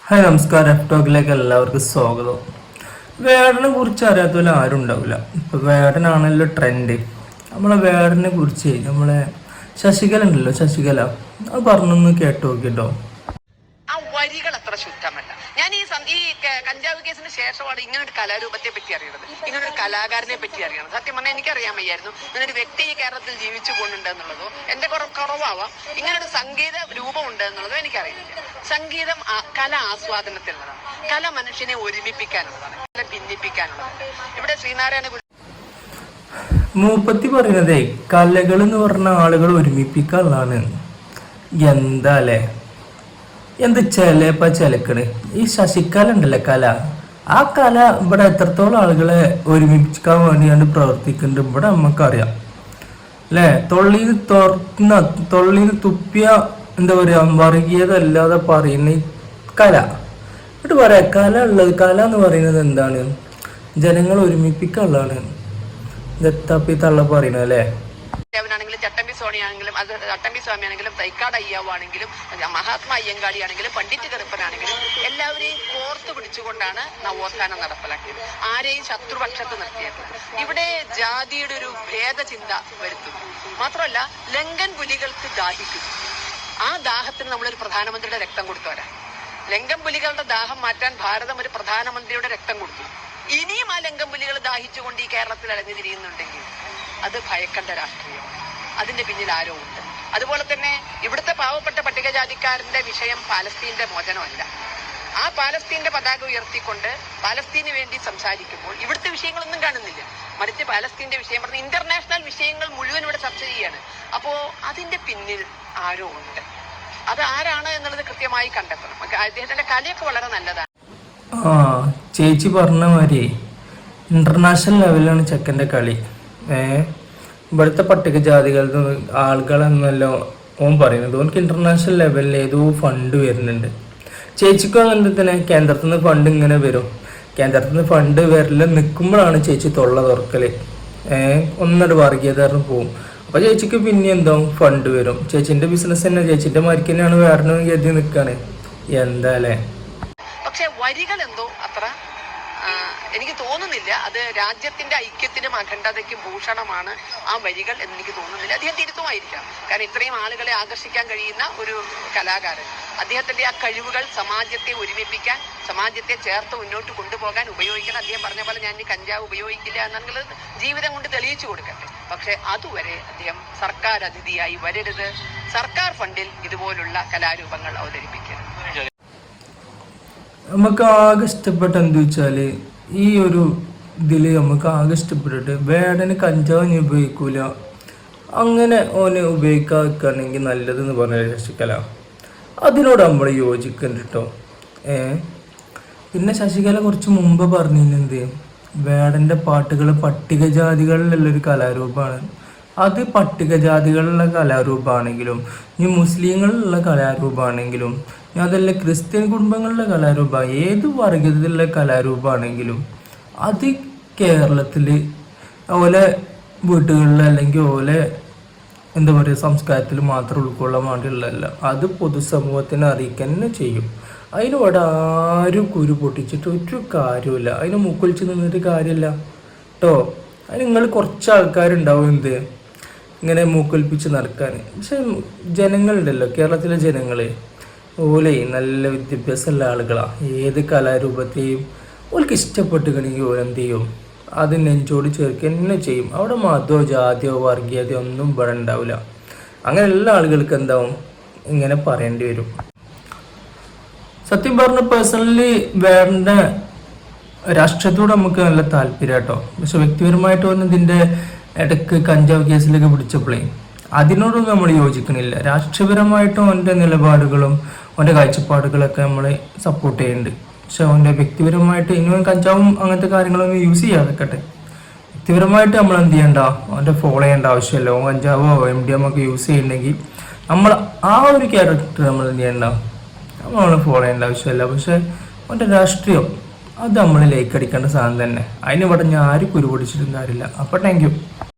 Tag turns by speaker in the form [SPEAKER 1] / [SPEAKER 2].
[SPEAKER 1] Hi നമസ്കാരം. F ടോക്കിലേക്ക് എല്ലാവർക്കും സ്വാഗതം. വേടനെ കുറിച്ച് അറിയാത്തവരെ ആരും ഉണ്ടാവില്ല. ഇപ്പം വേടനാണല്ലോ ട്രെൻഡ്. നമ്മളെ വേടനെ കുറിച്ച് നമ്മളെ ശശികല ഉണ്ടല്ലോ, ശശികല അത് പറഞ്ഞൊന്ന് കേട്ടു നോക്കിട്ടോ.
[SPEAKER 2] ആ വരികൾ അത്ര ശുദ്ധമല്ല. ഞാൻ ഈ കഞ്ചാവ് കേസിന് ശേഷമാണ് ഇങ്ങനെ ഒരു കലാരൂപത്തെ പറ്റി അറിയുന്നത്, ഇങ്ങനെ ഒരു കലാകാരനെ പറ്റി അറിയണം. സത്യം പറഞ്ഞാൽ എനിക്കറിയാൻ വയ്യായിരുന്നു ഇങ്ങനെ ഒരു വ്യക്തി ഈ കേരളത്തിൽ ജീവിച്ചു പോകുന്നുണ്ട് എന്നുള്ളതോ എന്റെ കുറവാവാം. ഇങ്ങനെ ഒരു സംഗീത രൂപം ഉണ്ട് എന്നുള്ളതോ എനിക്കറിയില്ല. സംഗീതം കല ആസ്വാദനത്തിലുള്ളതാണ്. കല മനുഷ്യനെ ഒരുമിപ്പിക്കാനുള്ളതാണ്, കല ഭിന്നിപ്പിക്കാനുള്ളതാണ്. ഇവിടെ ശ്രീനാരായണ
[SPEAKER 1] മൂപ്പത്തി പറയുന്നതേ കലകൾ എന്ന് പറഞ്ഞ ആളുകൾ ഒരുമിപ്പിക്കാനുള്ളതാണ്. എന്താ അല്ലേ, എന്ത് ചിലക്കണ് ഈ ശശികല ഉണ്ടല്ലേ, കല. ആ കല ഇവിടെ എത്രത്തോളം ആളുകളെ ഒരുമിപ്പിക്കാൻ വേണ്ടിയാണ് പ്രവർത്തിക്കുന്നുണ്ട് ഇവിടെ നമുക്കറിയാം അല്ലേ. തൊള്ളിന്ന് തുപ്പിയ എന്താ പറയാ, വർഗീയതല്ലാതെ പറയുന്ന ഈ കല എന്നിട്ട് പറയാ കല എന്ന് പറയുന്നത് എന്താണ്, ജനങ്ങൾ ഒരുമിപ്പിക്കാനുള്ളതാണ്. ദത്താപ്പി തള്ള പറയണ അല്ലേ.
[SPEAKER 2] ചട്ടമ്പി സോണി ആണെങ്കിലും അത് ചട്ടമ്പി സ്വാമി ആണെങ്കിലും തൈക്കാട് അയ്യാവ് ആണെങ്കിലും മഹാത്മാ അയ്യങ്കാളി ആണെങ്കിലും പണ്ഡിറ്റ് കറുപ്പനാണെങ്കിലും എല്ലാവരെയും കോർത്തു പിടിച്ചുകൊണ്ടാണ് നവോത്ഥാനം നടപ്പിലാക്കിയത്. ആരെയും ശത്രുപക്ഷത്ത് നിർത്തിയിട്ടില്ല. ഇവിടെ ജാതിയുടെ ഒരു ഭേദചിന്ത വരുത്തുന്നു. മാത്രമല്ല ലങ്കൻ പുലികൾക്ക് ദാഹിക്കുന്നു. ആ ദാഹത്തിന് നമ്മളൊരു പ്രധാനമന്ത്രിയുടെ രക്തം കൊടുത്തവരാ. ലങ്കൻ പുലികളുടെ ദാഹം മാറ്റാൻ ഭാരതം ഒരു പ്രധാനമന്ത്രിയുടെ രക്തം കൊടുത്തു. ഇനിയും ആ ലങ്കൻ പുലികൾ ദാഹിച്ചുകൊണ്ട് ഈ കേരളത്തിൽ അലഞ്ഞു തിരിയുന്നുണ്ടെങ്കിൽ അത് ഭയക്കേണ്ട രാഷ്ട്രീയമാണ്. അതിന്റെ പിന്നിൽ ആരോ ഉണ്ട്. അതുപോലെ തന്നെ ഇവിടുത്തെ പാവപ്പെട്ട പട്ടികജാതിക്കാരന്റെ വിഷയം പാലസ്തീന്റെ മോചനമല്ല. ആ പാലസ്തീന്റെ പതാക ഉയർത്തിക്കൊണ്ട് പാലസ്തീന് വേണ്ടി സംസാരിക്കുമ്പോൾ ഇവിടുത്തെ വിഷയങ്ങളൊന്നും കാണുന്നില്ല. മറിച്ച് പാലസ്തീന്റെ വിഷയം പറഞ്ഞ ഇന്റർനാഷണൽ വിഷയങ്ങൾ മുഴുവൻ ഇവിടെ ചർച്ച ചെയ്യാണ്. അപ്പോ അതിന്റെ പിന്നിൽ ആരോ ഉണ്ട്. അത് ആരാണ് എന്നുള്ളത് കൃത്യമായി കണ്ടെത്തണം. അദ്ദേഹത്തിന്റെ കലയൊക്കെ വളരെ നല്ലതാണ്.
[SPEAKER 1] ചേച്ചി പറഞ്ഞ മാതിരി ഇന്റർനാഷണൽ ലെവലിലാണ് ചെക്കൻ്റെ കളി. ഇവിടുത്തെ പട്ടികജാതികളുടെ ആളുകളെന്നല്ലോ ഓൻ പറയുന്നത്. ഓനക്ക് ഇന്റർനാഷണൽ ലെവലിൽ ഏതോ ഫണ്ട് വരുന്നുണ്ട്. ചേച്ചിക്കും അങ്ങനെ തന്നെ കേന്ദ്രത്തിൽ നിന്ന് ഫണ്ട് ഇങ്ങനെ വരും. കേന്ദ്രത്തിൽ നിന്ന് ഫണ്ട് വരൽ നിൽക്കുമ്പോഴാണ് ചേച്ചി തൊള്ള തുറക്കല്. ഒന്നോട് വർഗീയതറിന് പോവും. അപ്പൊ ചേച്ചിക്ക് പിന്നെ എന്താ ഫണ്ട് വരും. ചേച്ചിന്റെ ബിസിനസ് തന്നെ, ചേച്ചിന്റെ മാർക്ക് തന്നെയാണ് വേറെ കരുതി നിൽക്കാണ്. എന്താ അല്ലേ.
[SPEAKER 2] പക്ഷെ വരികൾ എന്തോ അത്ര എനിക്ക് തോന്നുന്നില്ല അത് രാജ്യത്തിന്റെ ഐക്യത്തിനും അഖണ്ഡതയ്ക്കും ഭൂഷണമാണ് ആ വരികൾ എന്ന് എനിക്ക് തോന്നുന്നില്ല. അദ്ദേഹം തിരുത്തുമായിരിക്കാം. കാരണം ഇത്രയും ആളുകളെ ആകർഷിക്കാൻ കഴിയുന്ന ഒരു കലാകാരൻ, അദ്ദേഹത്തിന്റെ ആ കഴിവുകൾ സമാജത്തെ ഒരുമിപ്പിക്കാൻ, സമാജത്തെ ചേർത്ത് മുന്നോട്ട് കൊണ്ടുപോകാൻ ഉപയോഗിക്കണം. അദ്ദേഹം പറഞ്ഞ പോലെ ഞാൻ ഈ കഞ്ചാവ് ഉപയോഗിക്കില്ല എന്നുള്ളത് ജീവിതം കൊണ്ട് തെളിയിച്ചു കൊടുക്കട്ടെ. പക്ഷെ അതുവരെ അദ്ദേഹം സർക്കാർ അതിഥിയായി വരരുത്. സർക്കാർ ഫണ്ടിൽ ഇതുപോലുള്ള കലാരൂപങ്ങൾ അവതരിപ്പിക്കരുത്.
[SPEAKER 1] നമുക്ക് ആകെ ഇഷ്ടപ്പെട്ട എന്താ വെച്ചാല് ഈ ഒരു ഇതില് നമുക്ക് ആകെ ഇഷ്ടപ്പെട്ടിട്ട് വേടന് കഞ്ചാവ് ഉപയോഗിക്കൂല, അങ്ങനെ ഓന് ഉപയോഗിക്കാതിരിക്കുകയാണെങ്കിൽ നല്ലതെന്ന് പറഞ്ഞ ശശികല, അതിനോട് നമ്മൾ യോജിക്കുന്നുണ്ട് കേട്ടോ. പിന്നെ ശശികല കുറച്ച് മുമ്പ് പറഞ്ഞിരുന്നത് വേടൻ്റെ പാട്ടുകൾ പട്ടികജാതികളിലുള്ളൊരു കലാരൂപമാണ്. അത് പട്ടികജാതികളിലുള്ള കലാരൂപമാണെങ്കിലും ഇനി മുസ്ലിങ്ങളിലുള്ള കലാരൂപമാണെങ്കിലും ഇനി അതല്ല ക്രിസ്ത്യൻ കുടുംബങ്ങളിലെ കലാരൂപമാണ്, ഏത് വർഗത്തിലുള്ള കലാരൂപമാണെങ്കിലും അത് കേരളത്തിൽ ഓലെ വീട്ടുകളിൽ അല്ലെങ്കിൽ ഓലെ എന്താ പറയുക സംസ്കാരത്തിൽ മാത്രം ഉൾക്കൊള്ളാൻ വേണ്ടിയുള്ളതല്ല, അത് പൊതുസമൂഹത്തിനെ അറിയിക്കാൻ തന്നെ ചെയ്യും. അതിനോട് ആരും കുരു പൊട്ടിച്ചിട്ട് ഒരു കാര്യമില്ല. അതിന് മൂക്കൊലിച്ച് നിന്നിട്ട് കാര്യമില്ല കേട്ടോ. അതിന് നിങ്ങൾ കുറച്ച് ആൾക്കാരുണ്ടാവും എന്ത് ഇങ്ങനെ മൂക്കൊലിപ്പിച്ച് നടക്കാൻ. പക്ഷെ ജനങ്ങളുണ്ടല്ലോ, കേരളത്തിലെ ജനങ്ങൾ ഓലെ നല്ല വിദ്യാഭ്യാസമുള്ള ആളുകളാണ്. ഏത് കലാരൂപത്തെയും ഓൾക്ക് ഇഷ്ടപ്പെട്ടുകണെങ്കിൽ ഓരെന്ത് ചെയ്യും, അത് നെഞ്ചോട് ചേർക്കുക തന്നെ ചെയ്യും. അവിടെ മതമോ ജാതിയോ വർഗീയതയോ ഒന്നും ഇവിടെ ഉണ്ടാവില്ല. അങ്ങനെ എല്ലാ ആളുകൾക്ക് എന്താവും ഇങ്ങനെ പറയേണ്ടി വരും. സത്യം പറഞ്ഞ പേഴ്സണലി വേണ്ട രാഷ്ട്രീയത്തോട് നമുക്ക് നല്ല താല്പര്യം കേട്ടോ. പക്ഷെ വ്യക്തിപരമായിട്ട് വന്ന് ഇതിൻ്റെ ഇടയ്ക്ക് കഞ്ചാവ് കേസിലൊക്കെ പിടിച്ചപ്പോഴേ അതിനോടൊന്നും നമ്മൾ യോജിക്കണില്ല. രാഷ്ട്രീയപരമായിട്ടും അവൻ്റെ നിലപാടുകളും അവൻ്റെ കാഴ്ചപ്പാടുകളൊക്കെ നമ്മൾ സപ്പോർട്ട് ചെയ്യുന്നുണ്ട്. പക്ഷെ അവൻ്റെ വ്യക്തിപരമായിട്ട് ഇനിയും കഞ്ചാവും അങ്ങനത്തെ കാര്യങ്ങളൊന്നും യൂസ് ചെയ്യാതെക്കട്ടെ. വ്യക്തിപരമായിട്ട് നമ്മൾ എന്ത് ചെയ്യണ്ട, അവൻ്റെ ഫോളോ ചെയ്യേണ്ട ആവശ്യമില്ല. കഞ്ചാവോ MDMA ഒക്കെ യൂസ് ചെയ്യുന്നുണ്ടെങ്കിൽ നമ്മൾ ആ ഒരു ക്യാരക്ടർ നമ്മൾ എന്ത് ചെയ്യണ്ട, നമ്മൾ ഫോളോ ചെയ്യേണ്ട ആവശ്യമില്ല. പക്ഷെ അവൻ്റെ രാഷ്ട്രീയം അത് നമ്മൾ ലൈക്ക് അടിക്കേണ്ട സാധനം തന്നെ. അതിന് ഇവിടെ ഞാൻ ആരും കുരുപൊടിച്ചിട്ടും കാര്യമില്ല. അപ്പോൾ താങ്ക് യു.